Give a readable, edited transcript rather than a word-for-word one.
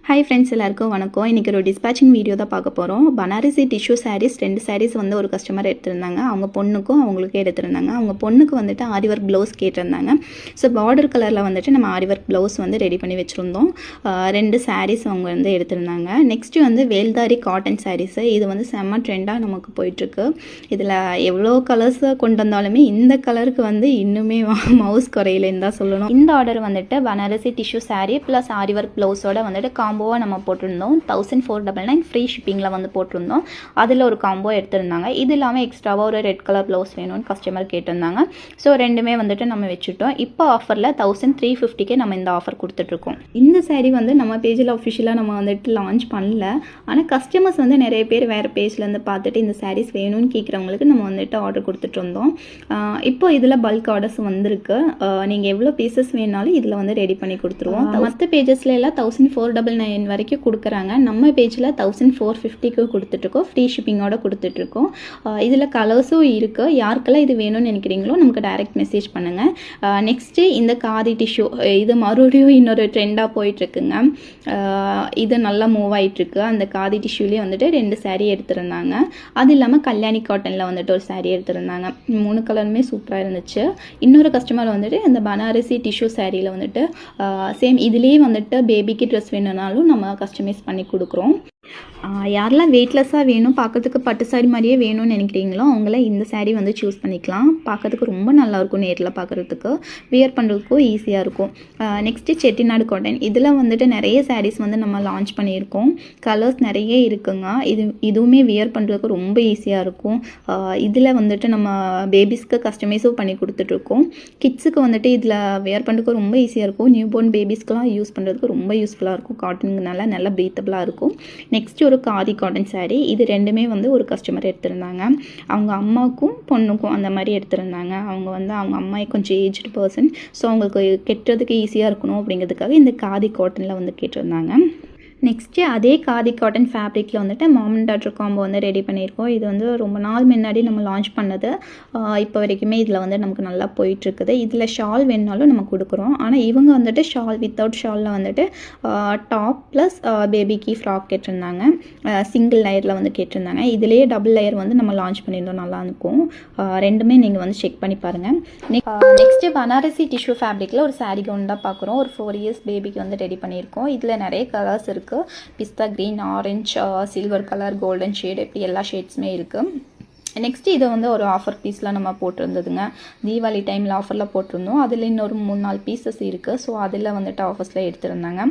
Hi friends, எல்லாருக்கும் வணக்கம். இன்றைக்கி ஒரு டிஸ்பேச்சிங் வீடியோ தான் பார்க்க போகிறோம். பனாரசி டிஷ்யூ சாரீஸ் 2 சாரீஸ் வந்து ஒரு கஸ்டமர் எடுத்திருந்தாங்க. அவங்க பொண்ணுக்கும் அவங்களுக்கும் எடுத்திருந்தாங்க. அவங்க பொண்ணுக்கு வந்துட்டு ஆரி ஒர்க் ப்ளவுஸ் கேட்டிருந்தாங்க. ஸோ பார்டர் கலரில் வந்துட்டு நம்ம ஆரி ஒர்க் ப்ளவுஸ் வந்து ரெடி பண்ணி வச்சுருந்தோம். 2 சாரீஸ் அவங்க வந்து எடுத்திருந்தாங்க. நெக்ஸ்ட்டு வந்து வேல்தாரி காட்டன் சாரீஸு. இது வந்து செம்ம ட்ரெண்டாக நமக்கு போயிட்டுருக்கு. இதில் எவ்வளோ கலர்ஸ் கொண்டு வந்தாலுமே இந்த கலருக்கு வந்து இன்னுமே மவுஸ் குறையிலேன்னு தான் சொல்லணும். இந்த ஆர்டர் வந்துட்டு பனாரசி டிஷ்யூ சாரீ ப்ளஸ் ஆரி ஒர்க் ப்ளவுஸோட வந்துட்டு காம்போவாக நம்ம போட்டிருந்தோம். 1499 ஃப்ரீ ஷிப்பிங்கில் வந்து போட்டிருந்தோம். அதில் ஒரு காம்போ எடுத்திருந்தாங்க. இது இல்லாமல் எக்ஸ்ட்ராவாக ஒரு ரெட் கலர் ப்ளவுஸ் வேணும்னு கஸ்டமர் கேட்டிருந்தாங்க. ஸோ ரெண்டுமே வந்துட்டு நம்ம வச்சுட்டோம். இப்போ ஆஃபரில் 1350 நம்ம இந்த ஆஃபர் கொடுத்துட்ருக்கோம். இந்த சாரீ வந்து நம்ம பேஜில் அஃபிஷியலாக நம்ம வந்துட்டு லான்ச் பண்ணல. ஆனால் கஸ்டமர்ஸ் வந்து நிறைய பேர் வேறு பேஜ்லேருந்து பார்த்துட்டு இந்த சாரீஸ் வேணும்னு கேட்குறவங்களுக்கு நம்ம வந்துட்டு ஆர்டர் கொடுத்துட்டு இருந்தோம். இப்போ இதில் பல்க் ஆர்டர்ஸ் வந்திருக்கு. நீங்கள் எவ்வளோ பீசஸ் வேணாலும் இதில் வந்து ரெடி பண்ணி கொடுத்துருவோம். மற்ற பேஜஸ்ல எல்லாம் 1499 வரைக்கும் கொடுக்குறாங்க. நம்ம பேஜில் 1450 கொடுத்துட்ருக்கோம். ஃப்ரீ ஷிப்பிங்கோட கொடுத்துட்ருக்கோம். இதில் கலர்ஸும் இருக்குது. யாருக்கெல்லாம் இது வேணும்னு நினைக்கிறீங்களோ நமக்கு டைரக்ட் மெசேஜ் பண்ணுங்கள். நெக்ஸ்ட்டு இந்த காதி டிஷ்யூ, இது மறுபடியும் இன்னொரு ட்ரெண்டாக போயிட்டுருக்குங்க. இது நல்லா மூவ் ஆகிட்டுருக்கு. அந்த காதி டிஷ்யூலேயே வந்துட்டு 2 சாரீ எடுத்திருந்தாங்க. அது இல்லாமல் கல்யாணி காட்டனில் வந்துட்டு ஒரு சாரீ எடுத்திருந்தாங்க. 3 கலருமே சூப்பராக இருந்துச்சு. இன்னொரு கஸ்டமர் வந்துட்டு இந்த பனாரசி டிஷ்யூ சாரியில் வந்துட்டு சேம் இதுலேயே வந்துட்டு பேபிக்கு ட்ரெஸ் வேணும்னாலும் நம்ம கஸ்டமைஸ் பண்ணி கொடுக்குறோம். யாரெல்லாம் வெயிட்லெஸ்ஸாக வேணும், பார்க்கறதுக்கு பட்டு சாரி மாதிரியே வேணும்னு நினைக்கிறீங்களோ அவங்கள இந்த சாரீ வந்து சூஸ் பண்ணிக்கலாம். பார்க்கறதுக்கு ரொம்ப நல்லாயிருக்கும், நேரில் பார்க்குறதுக்கு வியர் பண்ணுறதுக்கும் ஈஸியாக இருக்கும். Next Chettinad cotton. இதில் வந்துட்டு நிறைய சாரீஸ் வந்து நம்ம லான்ச் பண்ணியிருக்கோம். கலர்ஸ் நிறைய இருக்குங்க. இதுவுமே வியர் பண்ணுறதுக்கு ரொம்ப ஈஸியாக இருக்கும். இதில் வந்துட்டு நம்ம பேபிஸ்க்கு கஸ்டமைஸும் பண்ணி கொடுத்துட்ருக்கோம். கிட்ஸுக்கு வந்துட்டு இதில் வியர் பண்ணுறதுக்கு ரொம்ப ஈஸியாக இருக்கும். நியூ பார்ன் பேபிஸ்க்கெலாம் யூஸ் பண்ணுறதுக்கு ரொம்ப யூஸ்ஃபுல்லாக இருக்கும். காட்டனுங்கனால நல்லா ப்ரீத்தபிளாக இருக்கும். நெக்ஸ்ட்டு ஒரு காதி காட்டன் சாரீ. இது ரெண்டுமே வந்து ஒரு கஸ்டமர் எடுத்திருந்தாங்க. அவங்க அம்மாவுக்கும் பொண்ணுக்கும் அந்த மாதிரி எடுத்திருந்தாங்க. அவங்க வந்து அவங்க அம்மா கொஞ்சம் ஏஜ்டு பர்சன். ஸோ அவங்களுக்கு கெட்டுறதுக்கு ஈஸியாக இருக்கணும் அப்படிங்கிறதுக்காக இந்த காதி காட்டனில் வந்து கேட்டிருந்தாங்க. நெக்ஸ்ட்டு அதே காதி காட்டன் ஃபேப்ரிக்கில் வந்துட்டு மாம் அண்ட் டாட்டர் காம்போ வந்து ரெடி பண்ணியிருக்கோம். இது வந்து ரொம்ப நாள் முன்னாடி நம்ம லான்ச் பண்ணது. இப்போ வரைக்குமே இதில் வந்து நமக்கு நல்லா போயிட்டுருக்குது. இதில் ஷால் வேணுனாலும் நம்ம கொடுக்குறோம். ஆனால் இவங்க வந்துட்டு ஷால் வித்தவுட் ஷாலில் வந்துட்டு டாப் ப்ளஸ் பேபிக்கு ஃப்ராக் கேட்டிருந்தாங்க. சிங்கிள் லேயரில் வந்து கேட்டிருந்தாங்க. இதிலேயே டபுள் லேயர் வந்து நம்ம லான்ச் பண்ணியிருந்தோம். நல்லாயிருக்கும். ரெண்டுமே நீங்கள் வந்து செக் பண்ணி பாருங்கள். நெக்ஸ்ட்டு பனாரசி டிஷ்யூ ஃபேப்ரிக்கில் ஒரு சாரீ கவுன் தான் பார்க்குறோம். ஒரு 4 இயர்ஸ் பேபிக்கு வந்து ரெடி பண்ணியிருக்கோம். இதில் நிறைய கலர்ஸ் இருக்குது. Pista green, orange, silver colour, golden shade, இப்படி எல்லா ஷேட்ஸுமே இருக்குது. நெக்ஸ்ட்டு இதை வந்து ஒரு ஆஃபர் பீஸ்லாம் நம்ம போட்டிருந்ததுங்க. தீபாவளி டைமில் ஆஃபரில் போட்டிருந்தோம். அதில் இன்னொரு 3-4 பீசஸ் இருக்குது. ஸோ அதில் வந்துட்டு ஆஃபர்ஸில் எடுத்திருந்தாங்க.